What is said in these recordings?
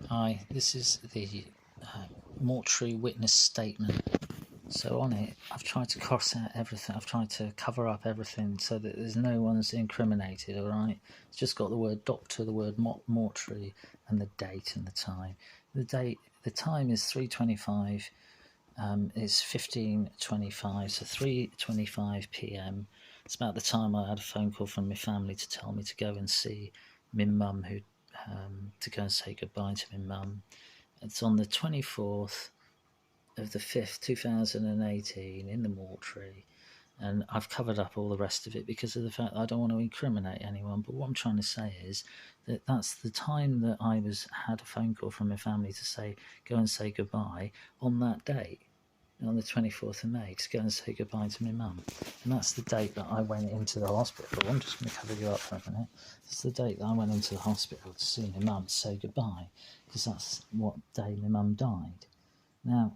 Hi, this is the mortuary witness statement. So on it, I've tried to cross out everything. I've tried to cover up everything so that there's no one's incriminated. All right, it's just got the word doctor, the word mortuary, and the date and the time. The time is 3:25. It's 15:25, so 3:25 p.m. It's about the time I had a phone call from my family to tell me to go and see my mum, who to go and say goodbye to my mum. It's on the 24th of the 5th, 2018, in the mortuary, and I've covered up all the rest of it because of the fact that I don't want to incriminate anyone. But what I'm trying to say is that that's the time that I had a phone call from my family to say go and say goodbye on that date, on the 24th of May, to go and say goodbye to my mum. And that's the date that I went into the hospital. I'm just going to cover you up for a minute. It's the date that I went into the hospital to see my mum, to say goodbye, because that's what day my mum died. Now,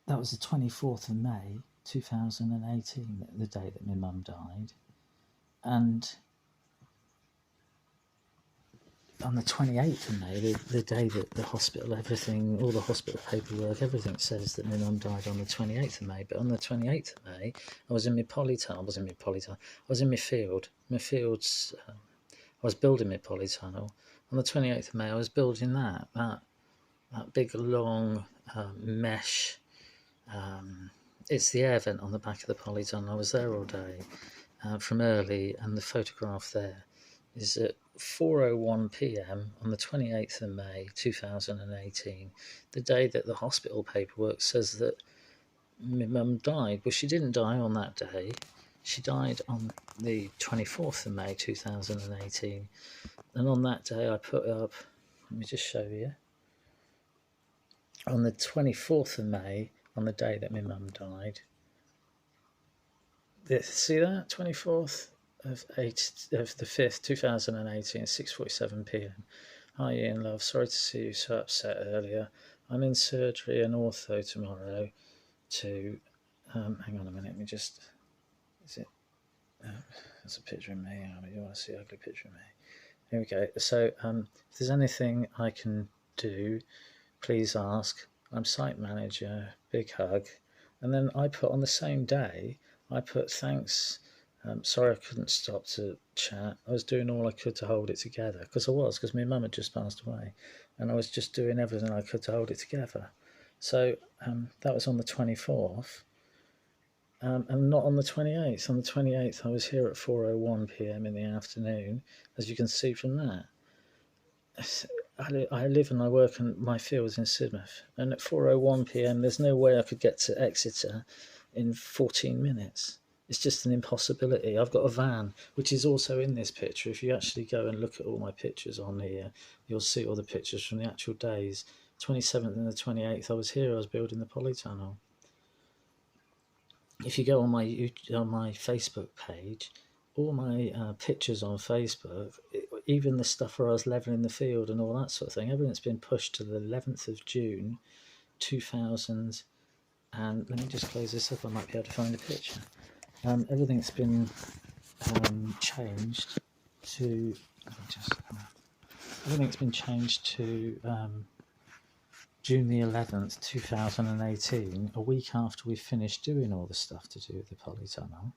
that was the 24th of May 2018, the day that my mum died. And on the 28th of May, the day that the hospital, everything, all the hospital paperwork, everything says that my mum died on the 28th of May. But on the 28th of May, I was in my polytunnel. I was in my field. My fields, I was building my polytunnel. On the 28th of May, I was building that big, long mesh. It's the air vent on the back of the polytunnel. I was there all day from early, and the photograph there is at 4:01 p.m. on the 28th of May 2018, the day that the hospital paperwork says that my mum died. Well, she didn't die on that day. She died on the 24th of May 2018, and on that day I put up, let me just show you, on the 24th of May, on the day that my mum died. See that? 24th of the 5th, 2018, 6:47 p.m. Hi Ian, love. Sorry to see you so upset earlier. I'm in surgery and ortho tomorrow to... hang on a minute, let me just... Is it... That's a picture of me. You want to see an ugly picture of me? Here we go. So if there's anything I can do, please ask. I'm site manager. Big hug. And then I put on the same day, I put thanks. Sorry I couldn't stop to chat. I was doing all I could to hold it together, because my mum had just passed away, and I was just doing everything I could to hold it together. So that was on the 24th, and not on the 28th. On the 28th, I was here at 4:01 p.m. in the afternoon, as you can see from that. I live and I work in my fields in Sidmouth, and at 4:01 p.m. there's no way I could get to Exeter in 14 minutes. It's just an impossibility. I've got a van, which is also in this picture. If you actually go and look at all my pictures on here, you'll see all the pictures from the actual days. 27th and the 28th, I was here. I was building the polytunnel. If you go on my Facebook page, all my pictures on Facebook, even the stuff where I was levelling the field and all that sort of thing, everything's been pushed to the 11th of June 2000. And let me just close this up. I might be able to find a picture. Everything's been changed to... Everything's been changed to June the 11th, 2018, a week after we finished doing all the stuff to do with the polytunnel.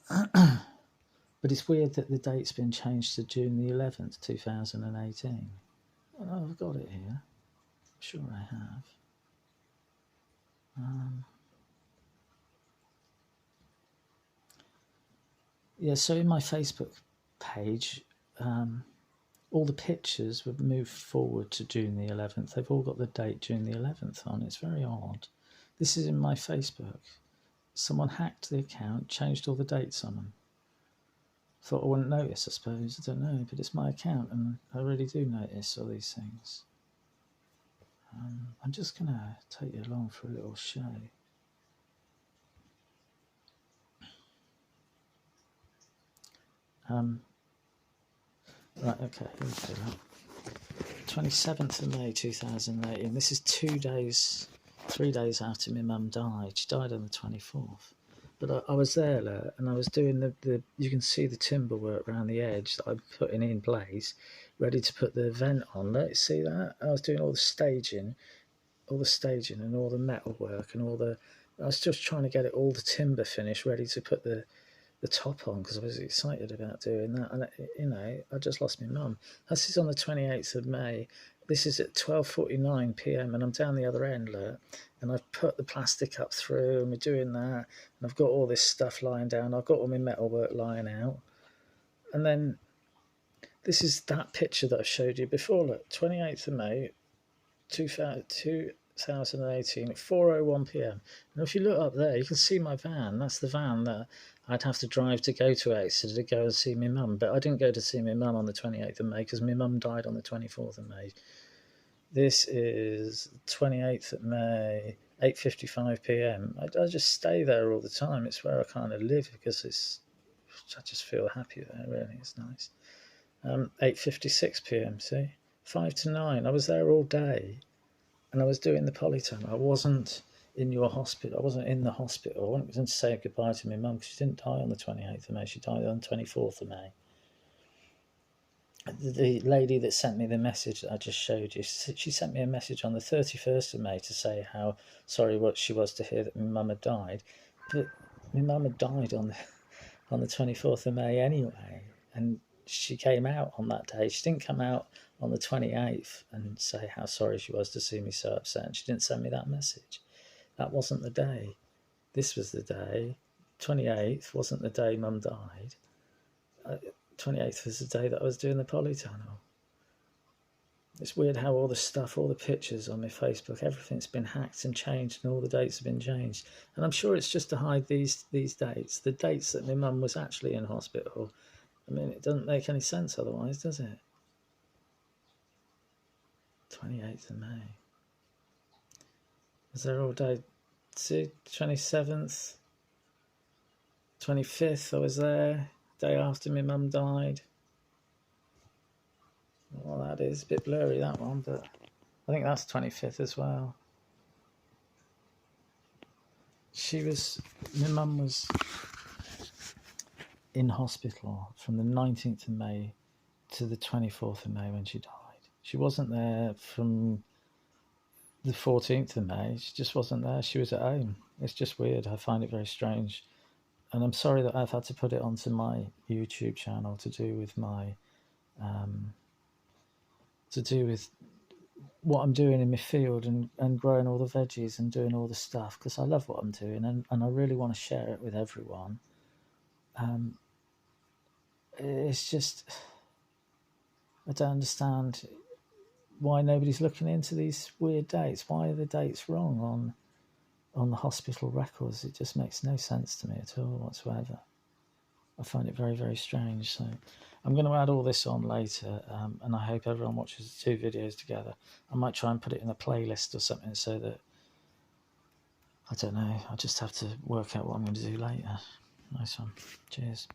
But it's weird that the date's been changed to June the 11th, 2018. Well, I've got it here. I'm sure I have. Yeah, so in my Facebook page, all the pictures were moved forward to June the 11th. They've all got the date June the 11th on. It's very odd. This is in my Facebook. Someone hacked the account, changed all the dates on them. Thought I wouldn't notice, I suppose. I don't know, but it's my account, and I really do notice all these things. I'm just going to take you along for a little show. Right, okay, here we go. 27th of May 2018. This is 3 days after my mum died. She died on the 24th. But I was there, look, and I was doing the. You can see the timber work around the edge that I'm putting in place, ready to put the vent on. Let's see that. I was doing all the staging and all the metal work and all the. I was just trying to get it all the timber finished, ready to put the top on because I was excited about doing that. And I just lost my mum. This is on the 28th of May. This is at 12:49 p.m. and I'm down the other end, look, and I've put the plastic up through and we're doing that. And I've got all this stuff lying down. I've got all my metalwork lying out. And then this is that picture that I showed you before. Look, 28th of May, 2018 at 4:01 p.m. And if you look up there, you can see my van. That's the van that I'd have to drive to go to Exeter to go and see my mum. But I didn't go to see my mum on the 28th of May because my mum died on the 24th of May. This is 28th of May, 8:55 p.m. I just stay there all the time. It's where I kind of live because I just feel happy there, really. It's nice. 8:56 p.m., see? 5 to 9. I was there all day and I was doing the polytone. I wasn't in your hospital. I wasn't in the hospital. I wasn't to say goodbye to my mum because she didn't die on the 28th of May. She died on the 24th of May. The lady that sent me the message that I just showed you, she sent me a message on the 31st of May to say how sorry what she was to hear that my mum had died. But my mum had died on the 24th of May anyway. And she came out on that day. She didn't come out on the 28th and say how sorry she was to see me so upset. And she didn't send me that message. That wasn't the day. This was the day. 28th wasn't the day mum died. 28th was the day that I was doing the polytunnel. It's weird how all the stuff, all the pictures on my Facebook, everything's been hacked and changed and all the dates have been changed. And I'm sure it's just to hide these dates, the dates that my mum was actually in hospital. I mean, it doesn't make any sense otherwise, does it? 28th of May. Was there all day? See, 27th, 25th, I was there. Day after my mum died. Well, that is a bit blurry, that one, but I think that's 25th as well. My mum was in hospital from the 19th of May to the 24th of May when she died. She wasn't there from the 14th of May. She just wasn't there. She was at home. It's just weird. I find it very strange. And I'm sorry that I've had to put it onto my YouTube channel to do with my, what I'm doing in my field and growing all the veggies and doing all the stuff because I love what I'm doing and I really want to share it with everyone. It's just, I don't understand why nobody's looking into these weird dates. Why are the dates wrong on the hospital records? It just makes no sense to me at all whatsoever. I find it very, very strange. So I'm going to add all this on later, and I hope everyone watches the two videos together. I might try and put it in a playlist or something so that, I don't know, I just have to work out what I'm going to do later. Nice one. Cheers.